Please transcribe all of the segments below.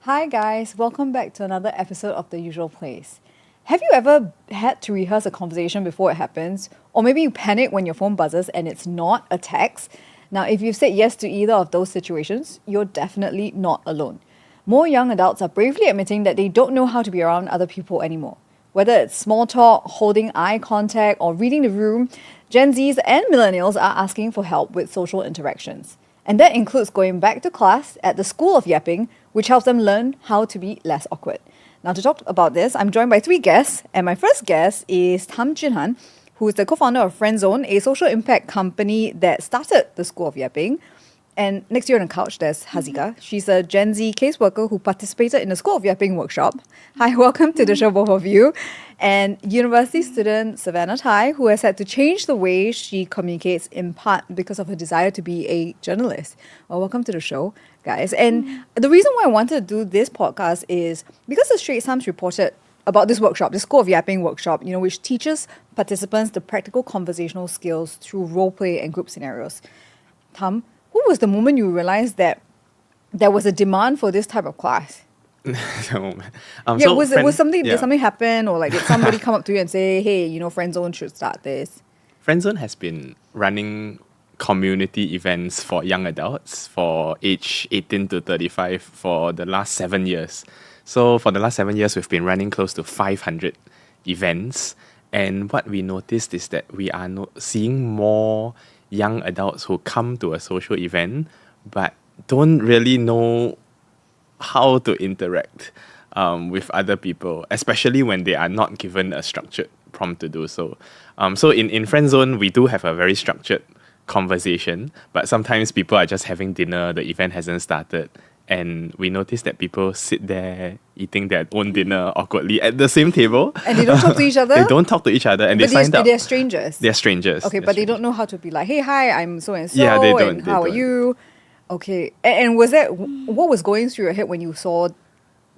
Hi guys, welcome back to another episode of The Usual Place. Have you ever had to rehearse a conversation before it happens? Or maybe you panic when your phone buzzes and it's not a text? Now, if you've said yes to either of those situations, you're definitely not alone. More young adults are bravely admitting that they don't know how to be around other people anymore. Whether it's small talk, holding eye contact, or reading the room, Gen Zs and millennials are asking for help with social interactions. And that includes going back to class at the School of Yapping, which helps them learn how to be less awkward. Now, to talk about this, I'm joined by three guests, and my first guest is Tham, who is the co-founder of Friendzone, a social impact company that started the School of Yapping. And next to you on the couch, there's Haziqah. She's a Gen Z caseworker who participated in the School of Yapping workshop. Hi, welcome to the show, both of you. And university student Savanna, who has had to change the way she communicates in part because of her desire to be a journalist. Well, welcome to the show, guys. And the reason why I wanted to do this podcast is because the Straits Times reported about this workshop, the School of Yapping workshop, which teaches participants the practical conversational skills through role play and group scenarios. Tham, what was the moment you realized that there was a demand for this type of class? Did something happen, or did somebody come up to you and say, hey, Friendzone should start this? Friendzone has been running community events for young adults for age 18 to 35 for the last 7 years. So for the last 7 years, we've been running close to 500 events. And what we noticed is that we are seeing more young adults who come to a social event but don't really know how to interact with other people, especially when they are not given a structured prompt to do so. So in Friendzone, we do have a very structured conversation, but sometimes people are just having dinner, the event hasn't started, and we notice that people sit there eating their own dinner awkwardly at the same table. And they don't talk to each other? They don't talk to each other, and but they find out. They're strangers? They're strangers. Okay, but they don't know how to be like, hey, hi, I'm so-and-so, yeah, they don't, and how are you? Okay, and was that, what was going through your head when you saw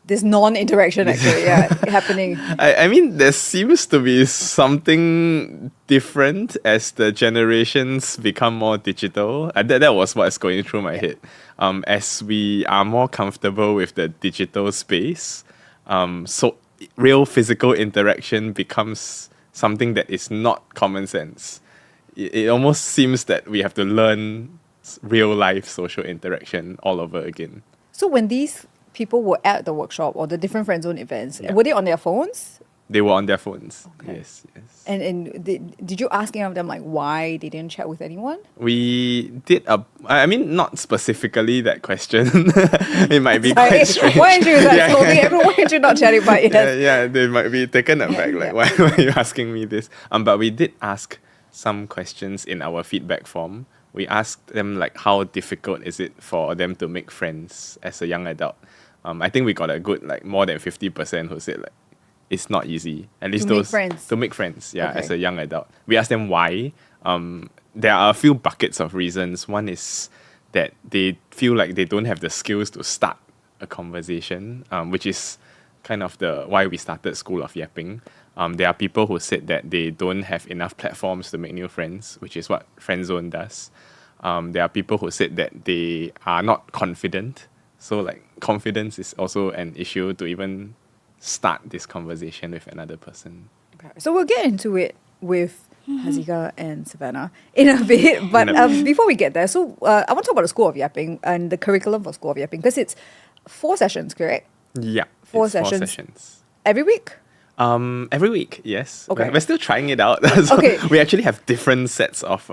this non-interaction actually happening? I mean, there seems to be something different as the generations become more digital. That was what's going through my head. As we are more comfortable with the digital space, so real physical interaction becomes something that is not common sense. It almost seems that we have to learn real life social interaction all over again. So when these people were at the workshop or the different Friendzone events, were they on their phones? They were on their phones. Okay. Yes. And did you ask any of them why they didn't chat with anyone? We did not specifically that question. It might be quite strange. Why aren't you everyone? Why aren't you not chatting about it? Yeah, they might be taken aback. Why are you asking me this? But we did ask some questions in our feedback form. We asked them how difficult is it for them to make friends as a young adult. I think we got a good more than 50% who said it's not easy. At least to make friends, okay. As a young adult. We asked them why. There are a few buckets of reasons. One is that they feel like they don't have the skills to start a conversation, which is kind of why we started School of Yapping. There are people who said that they don't have enough platforms to make new friends, which is what Friendzone does. There are people who said that they are not confident. So confidence is also an issue to even start this conversation with another person. Okay. So we'll get into it with Haziqah and Savanna in a bit. But before we get there, so I want to talk about the School of Yapping and the curriculum for School of Yapping, because it's 4 sessions, correct? Yeah. 4 sessions. Every week? Every week, yes. Okay. We're still trying it out. We actually have different sets of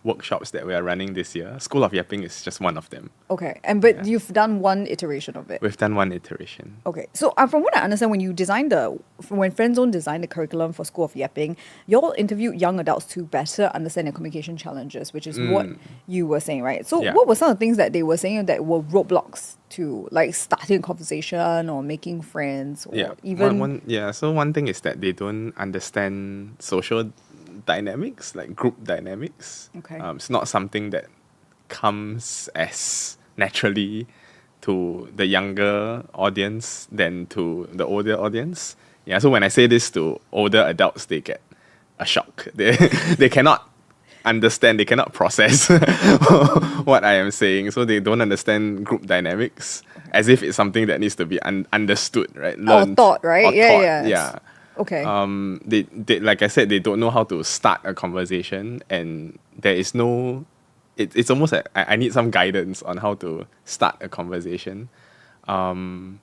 workshops that we are running this year. School of Yapping is just one of them. Okay, but you've done one iteration of it. We've done one iteration. Okay, so from what I understand, when Friendzone designed the curriculum for School of Yapping, you all interviewed young adults to better understand their communication challenges, which is what you were saying, right? So what were some of the things that they were saying that were roadblocks to starting a conversation or making friends? Or even So one thing is that they don't understand social dynamics, group dynamics. Okay. It's not something that comes as naturally to the younger audience than to the older audience. So when I say this to older adults, they get a shock. They cannot understand, they cannot process what I am saying. So they don't understand group dynamics as if it's something that needs to be understood, right? Learned, or taught, right? or Yeah, taught, yeah. yeah. Okay. They like I said, they don't know how to start a conversation, and there is no. It's almost like I need some guidance on how to start a conversation. Then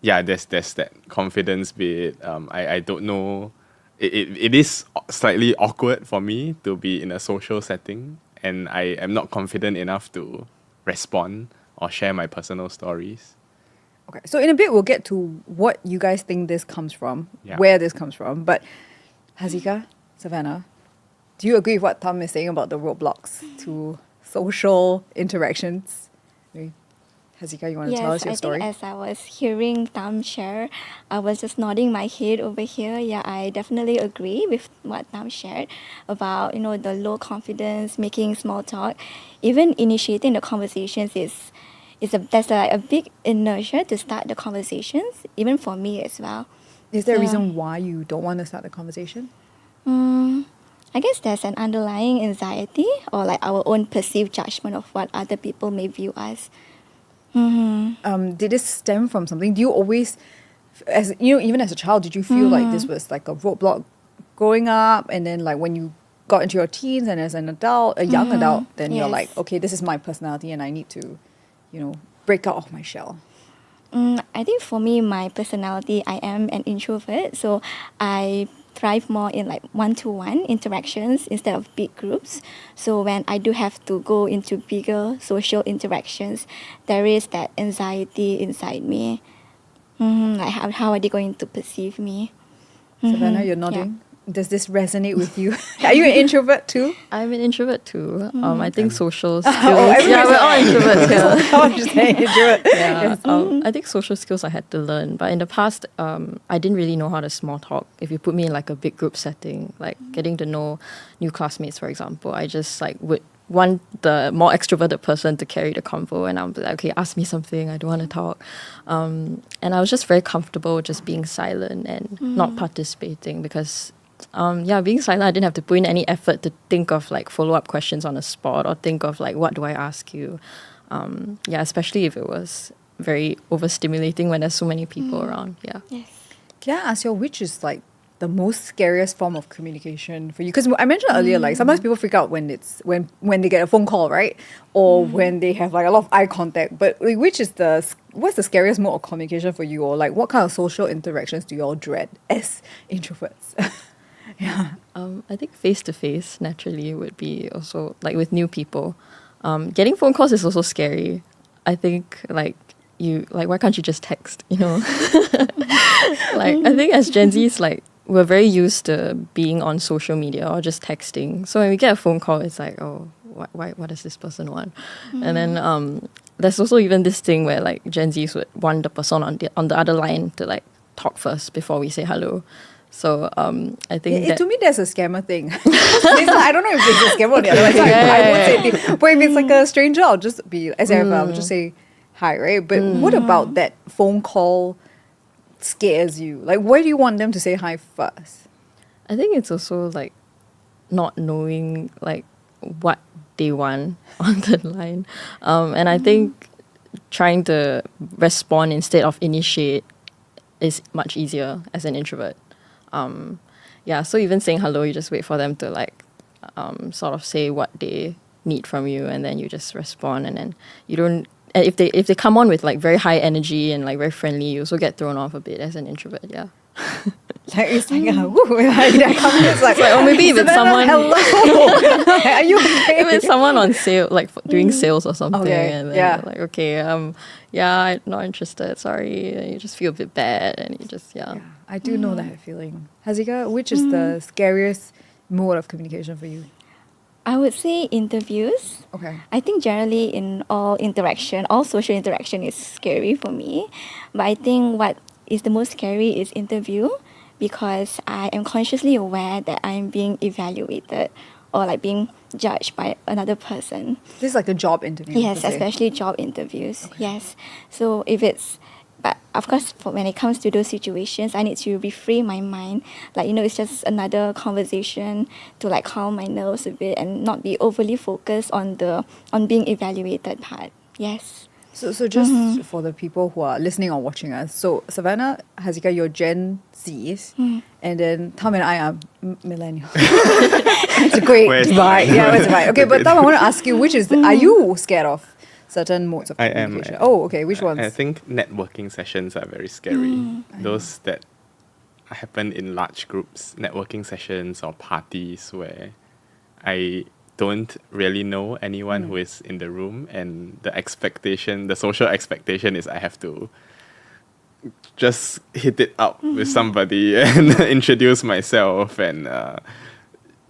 there's that confidence bit. I don't know. It is slightly awkward for me to be in a social setting, and I am not confident enough to respond or share my personal stories. Okay, so in a bit we'll get to what you guys think this comes from, where this comes from. But Haziqah, Savanna, do you agree with what Tham is saying about the roadblocks to social interactions? Maybe Haziqah, you want to tell us your story? Yes, I think as I was hearing Tham share, I was just nodding my head over here. Yeah, I definitely agree with what Tham shared about, the low confidence, making small talk. Even initiating the conversations there's a big inertia to start the conversations, even for me as well. Is there a reason why you don't want to start the conversation? I guess there's an underlying anxiety or like our own perceived judgment of what other people may view us. Did this stem from something? Do you always, even as a child, did you feel like this was like a roadblock growing up, and then like when you got into your teens and as an adult, a young adult, then you're like, okay, this is my personality and I need to, break out of my shell? I think for me, my personality, I am an introvert, so I thrive more in like one-to-one interactions instead of big groups. So when I do have to go into bigger social interactions, there is that anxiety inside me. Like how are they going to perceive me? Savanna, you're nodding. Does this resonate with you? Are you an introvert too? I'm an introvert too. I think social skills. We're all introverts here. I'm just saying introvert. Yes. I think social skills I had to learn, but in the past, I didn't really know how to small talk. If you put me in like a big group setting, like getting to know new classmates, for example, I just like would want the more extroverted person to carry the convo, and I'm like, okay, ask me something. I don't want to talk, and I was just very comfortable just being silent and not participating because. Being silent, I didn't have to put in any effort to think of like follow-up questions on the spot or think of like, what do I ask you? Especially if it was very overstimulating when there's so many people around. Yeah. Yes. Can I ask you, which is like the most scariest form of communication for you? Because I mentioned earlier, like sometimes people freak out when it's when they get a phone call, right? Or when they have like a lot of eye contact. But like, what's the scariest mode of communication for you? Or like what kind of social interactions do you all dread as introverts? Yeah. I think face-to-face naturally would be also like with new people. Getting phone calls is also scary. I think why can't you just text, Like I think as Gen Zs, like we're very used to being on social media or just texting. So when we get a phone call, it's like, oh, what does this person want? And then there's also even this thing where like Gen Zs would want the person on the other line to like talk first before we say hello. So I think to me there's a scammer thing. I don't know if it's a scammer or the other way. I would say but if it's like a stranger, I'll just be as if I would just say hi, right? But what about that phone call scares you? Like why do you want them to say hi first? I think it's also like not knowing like what they want on the line. And I think trying to respond instead of initiate is much easier as an introvert. So even saying hello, you just wait for them to like sort of say what they need from you, and then you just respond, and then you don't. If they come on with like very high energy and like very friendly, you also get thrown off a bit as an introvert. Yeah. It's like it's like or maybe if it's someone. Hello. Are you okay? If it's someone on sale, like doing sales or something, and then yeah. you're like, okay, I'm not interested. Sorry, and you just feel a bit bad, and you just I do know that feeling. Haziqah, which is the scariest mode of communication for you? I would say interviews. Okay. I think generally in all social interaction is scary for me. But I think what is the most scary is interview, because I am consciously aware that I'm being evaluated or like being judged by another person. This is like a job interview. Yes, especially job interviews. Okay. Yes. So if it's But of course, when it comes to those situations, I need to reframe my mind. Like, it's just another conversation to like calm my nerves a bit and not be overly focused on being evaluated part. Yes. So just for the people who are listening or watching us, so Savanna, Haziqah, you're Gen Zs, and then Tham and I are millennials. It's a great divide. Yeah, it's a divide. Okay, but Tham, I want to ask you, are you scared of certain modes of communication? Oh, okay, which ones? I think networking sessions are very scary. Those that happen in large groups, networking sessions or parties where I don't really know anyone who is in the room, and the social expectation is I have to just hit it up with somebody and introduce myself and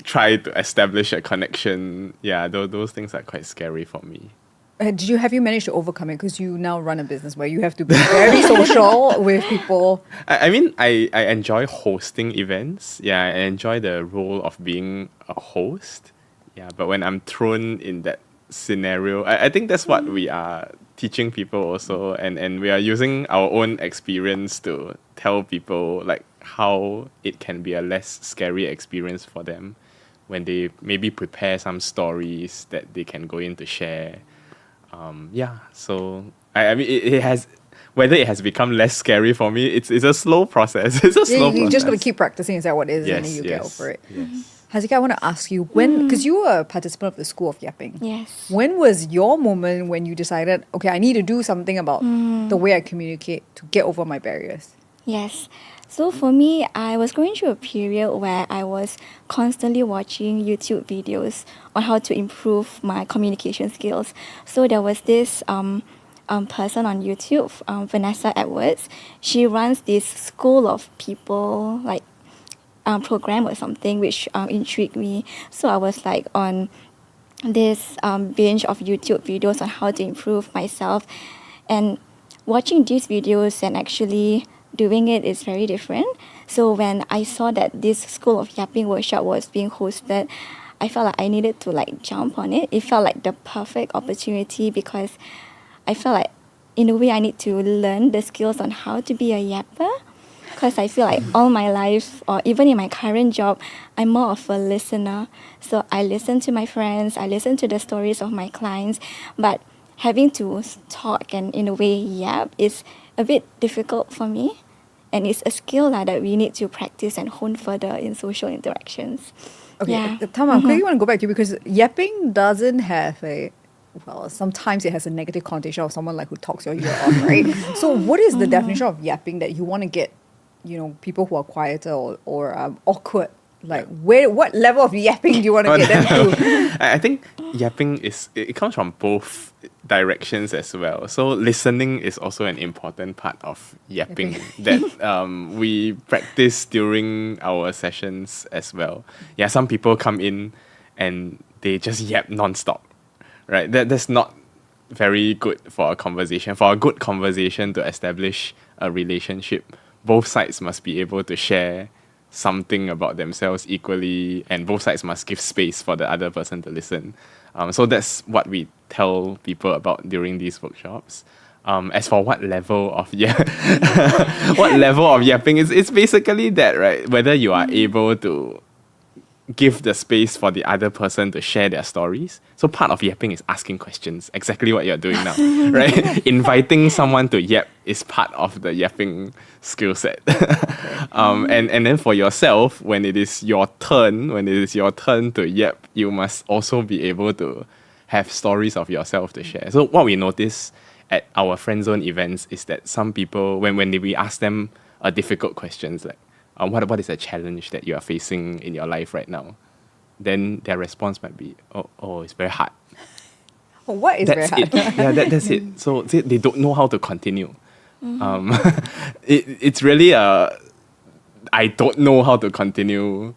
try to establish a connection. Yeah, those things are quite scary for me. Have you managed to overcome it? Because you now run a business where you have to be very social with people. I mean, I enjoy hosting events. Yeah, I enjoy the role of being a host. Yeah, but when I'm thrown in that scenario, I think that's what we are teaching people also, and we are using our own experience to tell people like how it can be a less scary experience for them when they maybe prepare some stories that they can go in to share. So I mean it has, whether it has become less scary for me, it's a slow process. It's a slow process. You just got to keep practicing. Is that what it is? And then you get over it. Yes. Haziqah, I want to ask you, because you were a participant of the School of Yapping. Yes. When was your moment when you decided, okay, I need to do something about the way I communicate to get over my barriers? Yes. So for me, I was going through a period where I was constantly watching YouTube videos on how to improve my communication skills. So there was this person on YouTube, Vanessa Edwards. She runs this School of People, like, program or something, which intrigued me. So I was like on this binge of YouTube videos on how to improve myself, and watching these videos and actually doing it is very different. So when I saw that this School of Yapping workshop was being hosted, I felt like I needed to like jump on it. It felt like the perfect opportunity because I felt like in a way I need to learn the skills on how to be a yapper. Because I feel like all my life, or even in my current job, I'm more of a listener. So I listen to my friends, I listen to the stories of my clients, but having to talk and in a way yap is a bit difficult for me. And it's a skill that we need to practice and hone further in social interactions. Okay, Tham, I quickly want to go back to you because yapping doesn't have sometimes it has a negative connotation of someone like who talks your ear off, right? So what is the definition of yapping that you want to get, people who are quieter or awkward? Like, what level of yapping do you want to get them to? I think yapping it comes from both directions as well. So listening is also an important part of yapping that we practice during our sessions as well. Yeah, some people come in and they just yap nonstop, right? That's not very good for a conversation. For a good conversation to establish a relationship, both sides must be able to share something about themselves equally, and both sides must give space for the other person to listen. So that's what we tell people about during these workshops. As for what level of yapping, it's basically that, right? Whether you are able to give the space for the other person to share their stories. So part of yapping is asking questions, exactly what you're doing now, right? Inviting someone to yap is part of the yapping skill set. And then for yourself, when it is your turn to yap, you must also be able to have stories of yourself to share. So what we notice at our Friendzone events is that some people, when we ask them difficult questions like, what is a challenge that you are facing in your life right now? Then their response might be, oh, it's very hard. What is that's very hard? Yeah, that's it. So they don't know how to continue. It's really I don't know how to continue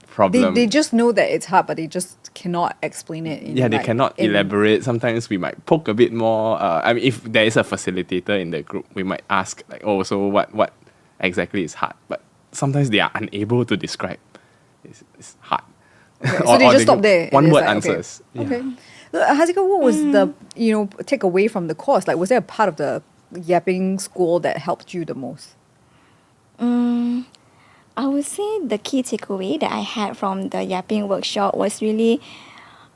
problem. They just know that it's hard, but they just cannot explain it. They cannot elaborate. Sometimes we might poke a bit more. If there is a facilitator in the group, we might ask like, so what exactly is hard? But sometimes they are unable to describe. It's hard. Okay, so they just stop there. One word answers. Okay. Haziqah, what was the takeaway from the course? Like, was there a part of the yapping school that helped you the most? I would say the key takeaway that I had from the yapping workshop was really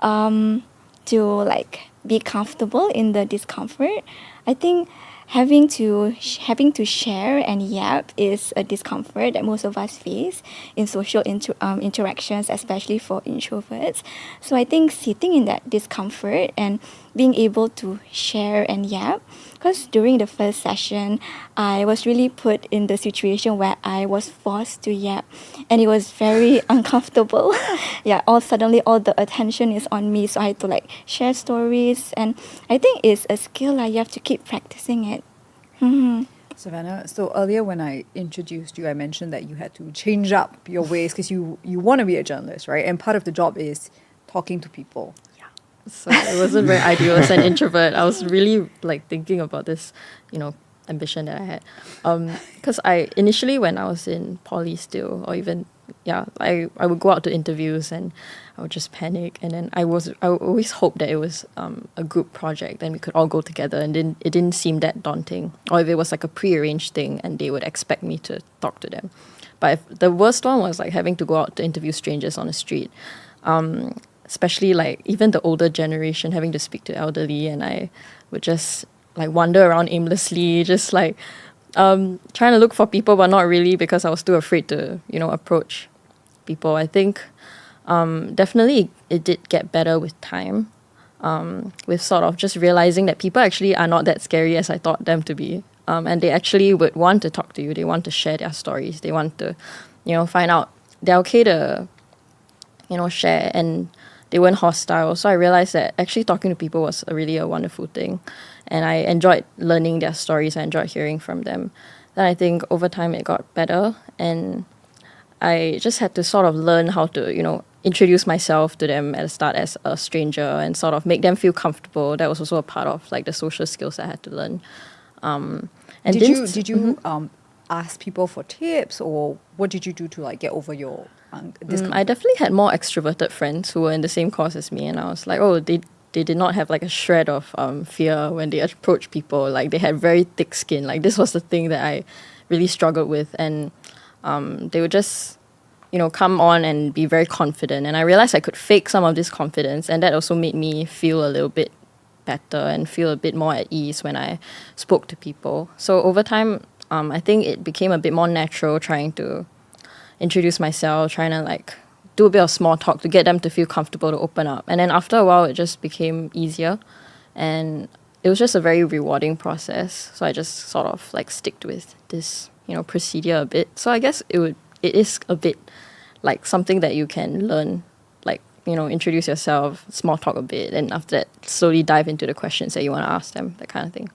to like be comfortable in the discomfort. I think having to share and yap is a discomfort that most of us face in social interactions, especially for introverts. So I think sitting in that discomfort and being able to share and yap, because during the first session, I was really put in the situation where I was forced to yap, and it was very uncomfortable. Yeah, suddenly all the attention is on me, so I had to like share stories, and I think it's a skill you have to keep practicing it. Savanna, so earlier when I introduced you, I mentioned that you had to change up your ways because you want to be a journalist, right? And part of the job is talking to people. So it wasn't very ideal as an introvert. I was really like thinking about this, ambition that I had. Because I initially, when I was in poly still, or even, I would go out to interviews and I would just panic. And then I always hoped that it was a group project and we could all go together, and then it didn't seem that daunting. Or if it was like a prearranged thing and they would expect me to talk to them. But the worst one was like having to go out to interview strangers on the street. Especially like even the older generation, having to speak to elderly, and I would just like wander around aimlessly, just like trying to look for people, but not really, because I was too afraid to approach people. I think definitely it did get better with time, with sort of just realizing that people actually are not that scary as I thought them to be, and they actually would want to talk to you. They want to share their stories. They want to find out they're okay to share, and they weren't hostile. So I realized that actually talking to people was really a wonderful thing. And I enjoyed learning their stories. I enjoyed hearing from them. Then I think over time it got better. And I just had to sort of learn how to, introduce myself to them at the start as a stranger and sort of make them feel comfortable. That was also a part of like the social skills I had to learn. And did you ask people for tips, or what did you do to like get over your discomfort? I definitely had more extroverted friends who were in the same course as me, and I was like, oh, they did not have like a shred of fear when they approached people. Like they had very thick skin. Like this was the thing that I really struggled with, and they would just come on and be very confident, and I realized I could fake some of this confidence, and that also made me feel a little bit better and feel a bit more at ease when I spoke to people. So over time, I think it became a bit more natural trying to introduce myself, trying to like do a bit of small talk to get them to feel comfortable to open up. And then after a while, it just became easier, and it was just a very rewarding process. So I just sort of like sticked with this, procedure a bit. So I guess it is a bit like something that you can learn, like, introduce yourself, small talk a bit, and after that, slowly dive into the questions that you want to ask them, that kind of thing.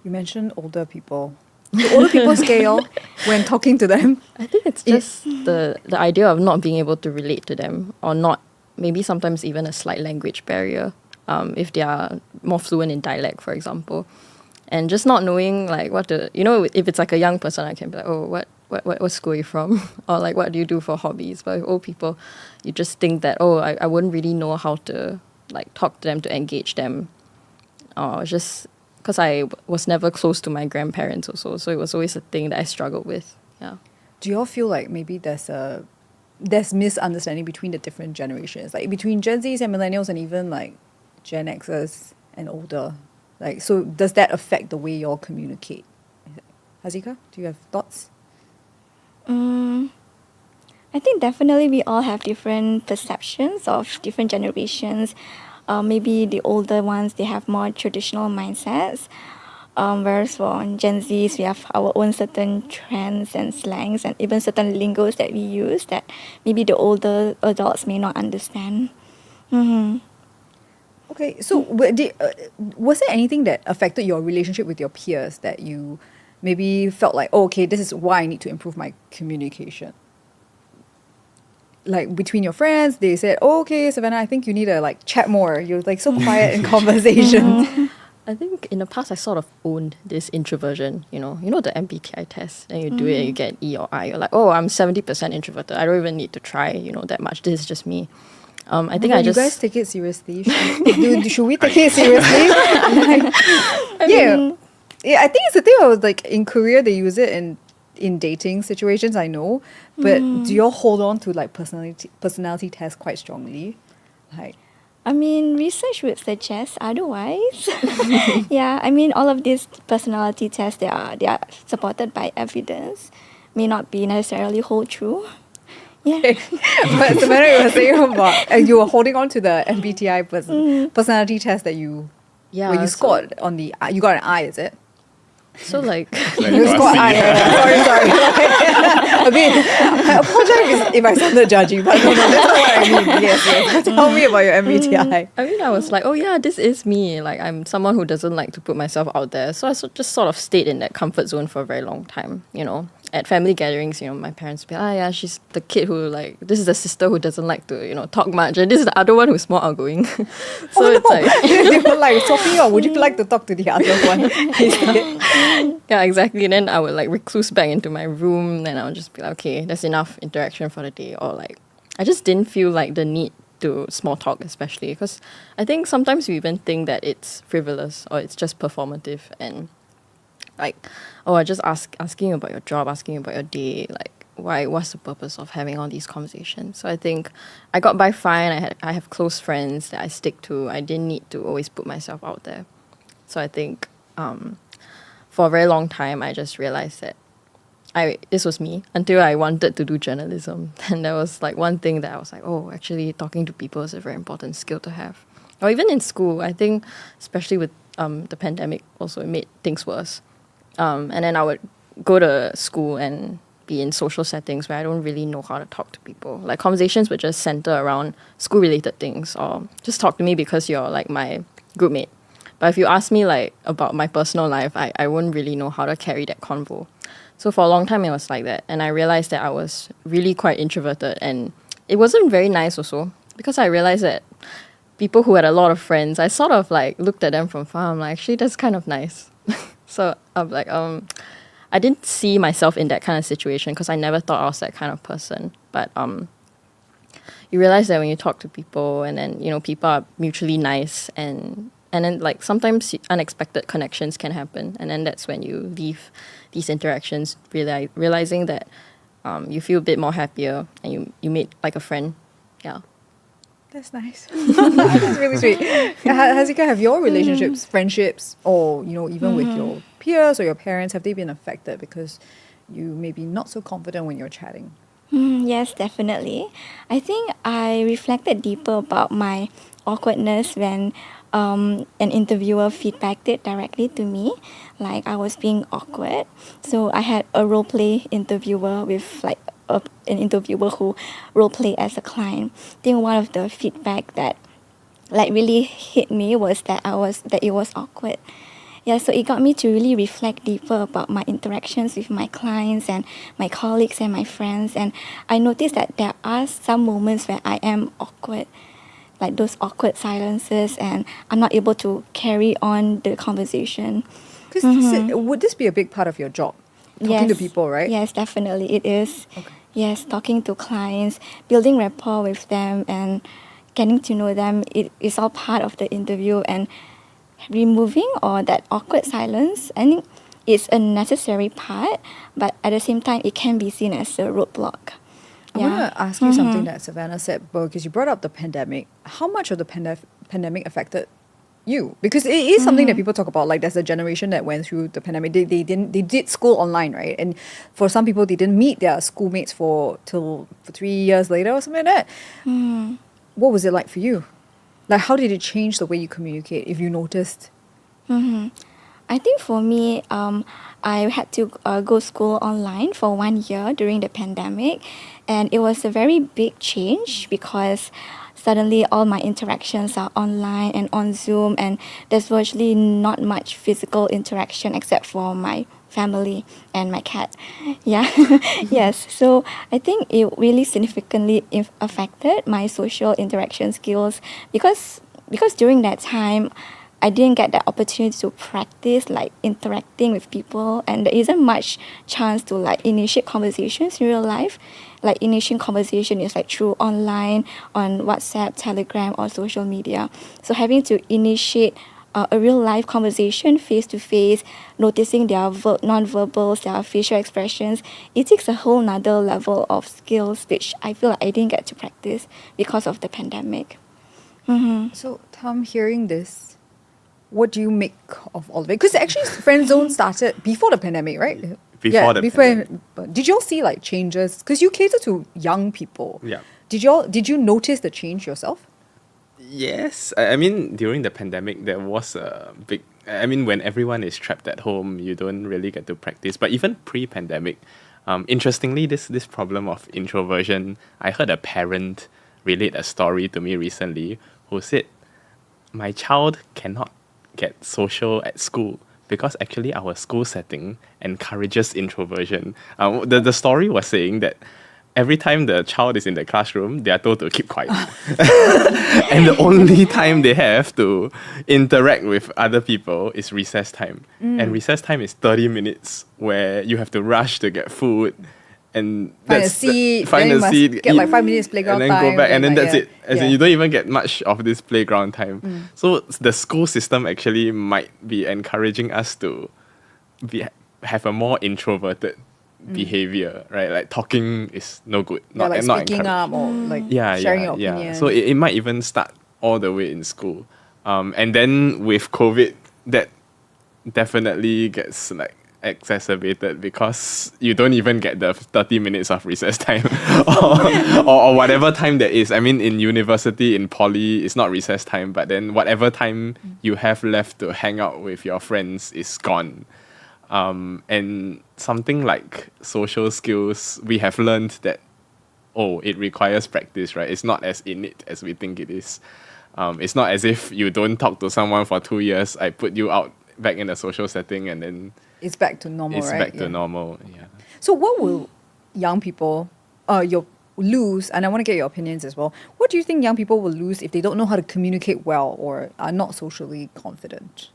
You mentioned older people. Do older people scare you when talking to them? I think it's just the idea of not being able to relate to them, or not, maybe sometimes even a slight language barrier, if they are more fluent in dialect, for example. And just not knowing like what to, if it's like a young person, I can be like, oh, what school are you from? Or like, what do you do for hobbies? But with old people, you just think that, oh, I wouldn't really know how to like talk to them, to engage them. Or just because I was never close to my grandparents also. So it was always a thing that I struggled with. Yeah. Do you all feel like maybe there's misunderstanding between the different generations, like between Gen Zs and millennials, and even like Gen Xers and older? Like, so does that affect the way you all communicate? Haziqah, do you have thoughts? I think definitely we all have different perceptions of different generations. Maybe the older ones, they have more traditional mindsets. Whereas for Gen Zs, we have our own certain trends and slangs and even certain lingos that we use that maybe the older adults may not understand. Okay, so was there anything that affected your relationship with your peers that you maybe felt like, oh, okay, this is why I need to improve my communication? Like between your friends, they said, oh, okay, Savanna, I think you need to like chat more. You're like so quiet in conversations. I think in the past I sort of owned this introversion, the MBTI test, and you do it and you get an E or I. You're like, oh, I'm 70% introverted. I don't even need to try, that much. This is just me. I think you guys take it seriously. Should we take it seriously? Yeah, I think it's the thing. I was like in Korea, they use it in dating situations. I know, but do you all hold on to like personality tests quite strongly? Like, I mean, research would suggest otherwise. Yeah, I mean, all of these personality tests, they are supported by evidence, may not be necessarily hold true. Yeah. but Savannah, you were saying about you were holding on to the MBTI personality test that you where you scored on the you got an I, is it? So like, You scored I. Sorry. I mean, I apologize if I sounded judgy, but no, that's not what I mean. Yes. Tell me about your MBTI. I mean, I was like, oh yeah, this is me. Like, I'm someone who doesn't like to put myself out there. So I just sort of stayed in that comfort zone for a very long time, you know. At family gatherings, you know, my parents would be like, yeah, she's the kid who like, this is the sister who doesn't like to, you know, talk much. And this is the other one who's more outgoing. So it's like... they were like, swapping you, would you like to talk to the other one? Yeah, exactly. And then I would like recluse back into my room and I would just be like, okay, that's enough interaction for the day. Or like, I just didn't feel like the need to small talk, especially because I think sometimes we even think that it's frivolous or it's just performative and like, oh, I just asking about your job, asking about your day, like what's the purpose of having all these conversations? So I think I got by fine. I have close friends that I stick to. I didn't need to always put myself out there. So I think for a very long time I just realized that this was me until I wanted to do journalism. And there was like one thing that I was like, oh, actually talking to people is a very important skill to have. Or even in school, I think especially with the pandemic also, it made things worse. And then I would go to school and be in social settings where I don't really know how to talk to people. Like conversations would just center around school-related things or just talk to me because you're like my group mate. But if you ask me like about my personal life, I wouldn't really know how to carry that convo. So for a long time it was like that. And I realized that I was really quite introverted and it wasn't very nice also because I realized that people who had a lot of friends, I sort of like looked at them from far. I'm like, actually that's kind of nice. So I'm like, I didn't see myself in that kind of situation because I never thought I was that kind of person. But you realize that when you talk to people and then, you know, people are mutually nice and then like sometimes unexpected connections can happen. And then that's when you leave these interactions realizing that you feel a bit more happier and you meet like a friend. Yeah. That's nice. That's really sweet. Haziqah, have your relationships, friendships, or you know, even with your peers or your parents, have they been affected because you may be not so confident when you're chatting? Yes, definitely. I think I reflected deeper about my awkwardness when an interviewer feedbacked it directly to me, like I was being awkward. So I had a role play interviewer with like an interviewer who role play as a client. I think one of the feedback that like really hit me was that it was awkward. Yeah, so it got me to really reflect deeper about my interactions with my clients and my colleagues and my friends. And I noticed that there are some moments where I am awkward, like those awkward silences, and I'm not able to carry on the conversation. Because would this be a big part of your job? Talking to people, right? Yes, definitely it is. Okay. Yes, talking to clients, building rapport with them and getting to know them, it is all part of the interview. And removing or that awkward silence, I think it's a necessary part, but at the same time, it can be seen as a roadblock. I want to ask you something that Savanna said, because you brought up the pandemic. How much of the pandemic affected you? Because it is something that people talk about. Like there's a generation that went through the pandemic. They did school online, right? And for some people, they didn't meet their schoolmates for 3 years later or something like that. What was it like for you? Like how did it change the way you communicate? If you noticed. I think for me, I had to go school online for 1 year during the pandemic, and it was a very big change because suddenly all my interactions are online and on Zoom, and there's virtually not much physical interaction except for my family and my cat. Yeah, yes. So I think it really significantly affected my social interaction skills because during that time, I didn't get the opportunity to practice like interacting with people, and there isn't much chance to like initiate conversations in real life. Like initiating conversation is like through online, on WhatsApp, Telegram, or social media. So having to initiate a real life conversation face to face, noticing their non-verbals, their facial expressions. It takes a whole nother level of skills, which I feel like I didn't get to practice because of the pandemic. So, Tham, hearing this, what do you make of all of it? Because actually, Friendzone started before the pandemic, right? Before the pandemic. Did you all see like changes? Because you cater to young people. Yeah. Did you notice the change yourself? Yes, I mean during the pandemic there was a big. I mean when everyone is trapped at home, you don't really get to practice. But even pre-pandemic, interestingly, this problem of introversion, I heard a parent relate a story to me recently who said, "My child cannot get social at school because actually our school setting encourages introversion." The story was saying that every time the child is in the classroom, they are told to keep quiet. And the only time they have to interact with other people is recess time. And recess time is 30 minutes where you have to rush to get food. And Find a seat, get like 5 minutes playground and then time. go back, and then like, that's it. As in, you don't even get much of this playground time. So the school system actually might be encouraging us to have a more introverted behavior, right? Like talking is no good. Not speaking encouraged. up or like sharing your opinion. So it might even start all the way in school. And then with COVID, that definitely gets like exacerbated because you don't even get the 30 minutes of recess time or whatever time there is. I mean, in university, in poly, it's not recess time, but then whatever time you have left to hang out with your friends is gone. And something like social skills, we have learned that, it requires practice, right? It's not as innate as we think it is. It's not as if you don't talk to someone for 2 years, I put you out back in a social setting and then it's back to normal, it's right? back to normal, yeah. So what will young people lose, and I want to get your opinions as well, what do you think young people will lose if they don't know how to communicate well or are not socially confident?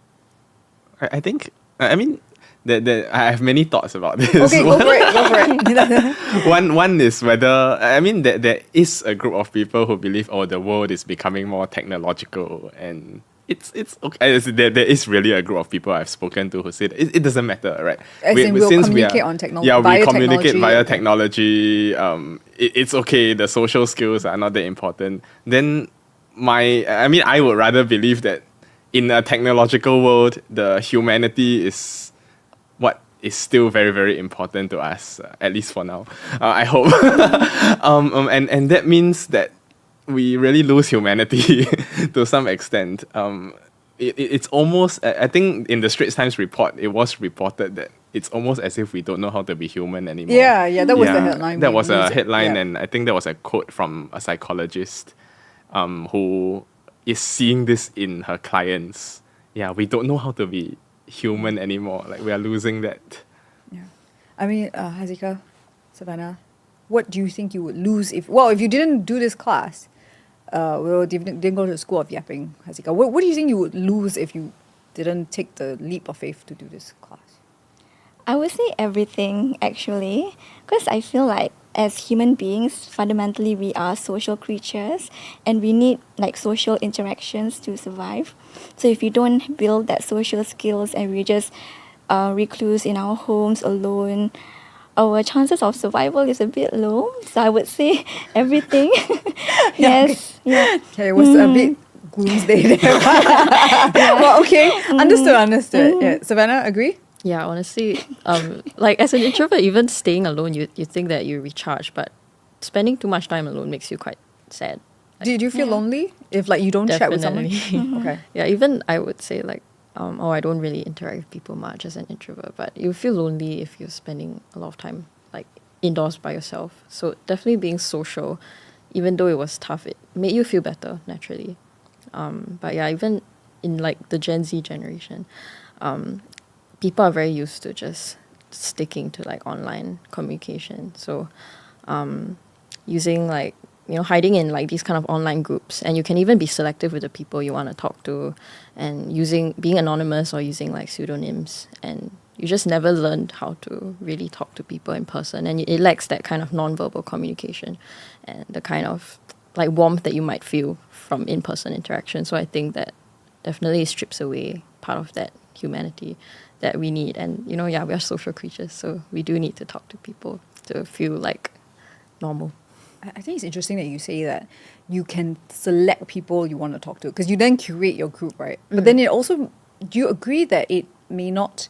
I think, I mean, I have many thoughts about this. Okay, go for it. One is whether, I mean, there is a group of people who believe, the world is becoming more technological, and it's okay. There is really a group of people I've spoken to who said it doesn't matter, right? We'll communicate on technology. Yeah, we communicate via technology. It's okay. The social skills are not that important. Then I would rather believe that in a technological world, the humanity is what is still very, very important to us, at least for now. I hope. And that means that we really lose humanity to some extent. It's almost, I think in the Straits Times report, it was reported that it's almost as if we don't know how to be human anymore. Yeah, that was the headline. That was a headline, and I think there was a quote from a psychologist who is seeing this in her clients. Yeah, we don't know how to be human anymore. Like, we are losing that. Yeah. I mean, Haziqah, Savanna, what do you think you would lose if you didn't do this class? Didn't go to the School of Yapping, Haziqah. What do you think you would lose if you didn't take the leap of faith to do this class? I would say everything, actually, because I feel like as human beings, fundamentally we are social creatures and we need like social interactions to survive. So if you don't build that social skills and we just recluse in our homes alone, our chances of survival is a bit low. So I would say everything. Yes. Yeah. Okay, it was a bit gloomsday there. Well, okay. Understood. Yeah. Savanna, agree? Yeah, honestly, like as an introvert, even staying alone, you think that you recharge, but spending too much time alone makes you quite sad. Like, Did you feel lonely if like you don't chat with someone? Okay. Yeah, even I would say like, I don't really interact with people much as an introvert, but you feel lonely if you're spending a lot of time like indoors by yourself. So definitely being social, even though it was tough, it made you feel better naturally. But yeah, even in like the Gen Z generation, people are very used to just sticking to like online communication. So using like, hiding in like these kind of online groups, and you can even be selective with the people you want to talk to, and being anonymous or using like pseudonyms, and you just never learned how to really talk to people in person, and it lacks that kind of non-verbal communication and the kind of like warmth that you might feel from in-person interaction. So I think that definitely strips away part of that humanity that we need. And, we are social creatures, so we do need to talk to people to feel like normal. I think it's interesting that you say that you can select people you want to talk to because you then curate your group, right? But then it also, do you agree that it may not,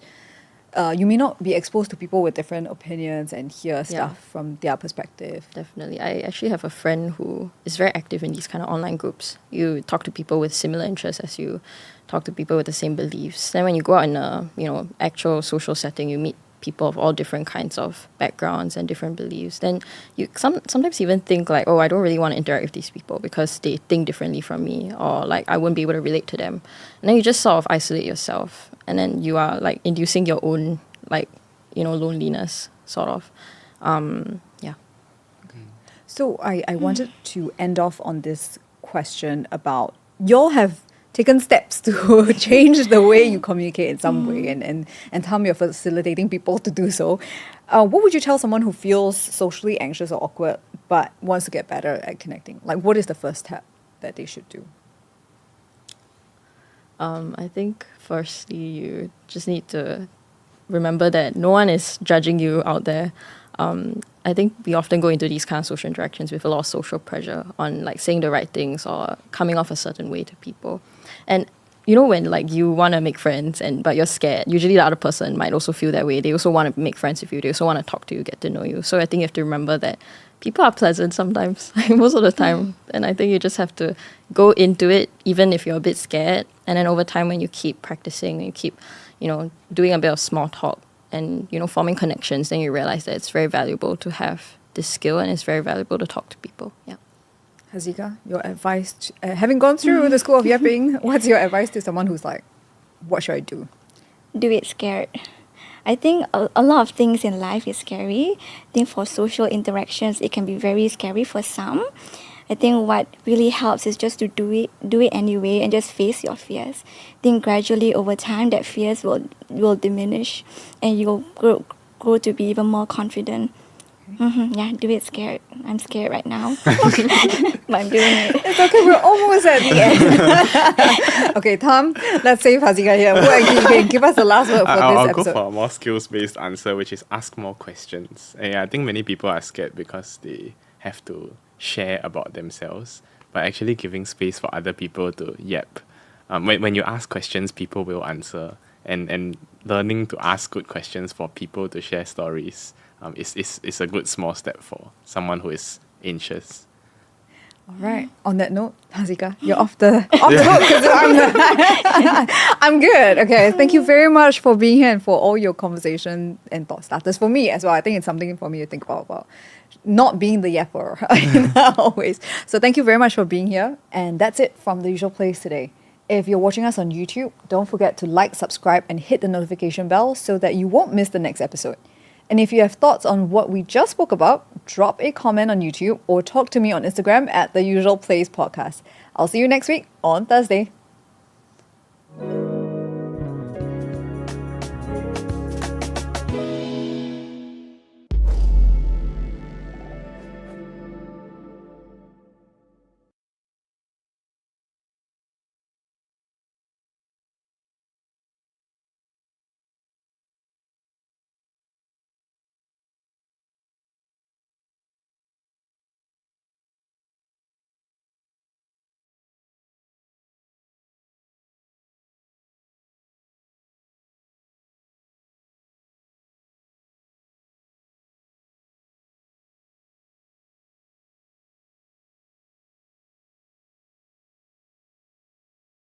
you may not be exposed to people with different opinions and hear stuff from their perspective? Definitely. I actually have a friend who is very active in these kind of online groups. You talk to people with similar interests as you, talk to people with the same beliefs. Then when you go out in a, actual social setting, you meet people of all different kinds of backgrounds and different beliefs. Then you sometimes even think like, oh, I don't really want to interact with these people because they think differently from me, or like I wouldn't be able to relate to them. And then you just sort of isolate yourself, and then you are like inducing your own like, loneliness sort of. So I wanted to end off on this question about y'all have taken steps to change the way you communicate in some way, and Tham, you're facilitating people to do so. What would you tell someone who feels socially anxious or awkward but wants to get better at connecting? Like, what is the first step that they should do? I think firstly you just need to remember that no one is judging you out there. I think we often go into these kind of social interactions with a lot of social pressure on like saying the right things or coming off a certain way to people. And when like you want to make friends but you're scared, usually the other person might also feel that way. They also want to make friends with you. They also want to talk to you, get to know you. So I think you have to remember that people are pleasant sometimes, most of the time. And I think you just have to go into it even if you're a bit scared. And then over time when you keep practicing, you keep, doing a bit of small talk and, forming connections, then you realize that it's very valuable to have this skill and it's very valuable to talk to people. Yeah. Hazikah, your advice, having gone through the School of Yapping, what's your advice to someone who's like, what should I do? Do it scared. I think a lot of things in life is scary. I think for social interactions, it can be very scary for some. I think what really helps is just to do it anyway and just face your fears. I think gradually over time that fears will diminish and you'll grow to be even more confident. Yeah, do it scared. I'm scared right now, but I'm doing it. It's okay, we're almost at the end. Okay, Tham, let's save Haziqah here. You can give us the last word for this I'll episode. go for a more skills-based answer, which is ask more questions. And I think many people are scared because they have to share about themselves, but actually giving space for other people to yap. When you ask questions, people will answer. And learning to ask good questions for people to share stories is a good small step for someone who is anxious. All right. On that note, Haziqah, you're off the hook because I'm good. Okay. Thank you very much for being here and for all your conversation and thought starters for me as well. I think it's something for me to think about not being the yapper always. So thank you very much for being here. And that's it from The Usual Place today. If you're watching us on YouTube, don't forget to like, subscribe, and hit the notification bell so that you won't miss the next episode. And if you have thoughts on what we just spoke about, drop a comment on YouTube or talk to me on Instagram at The Usual Place Podcast. I'll see you next week on Thursday.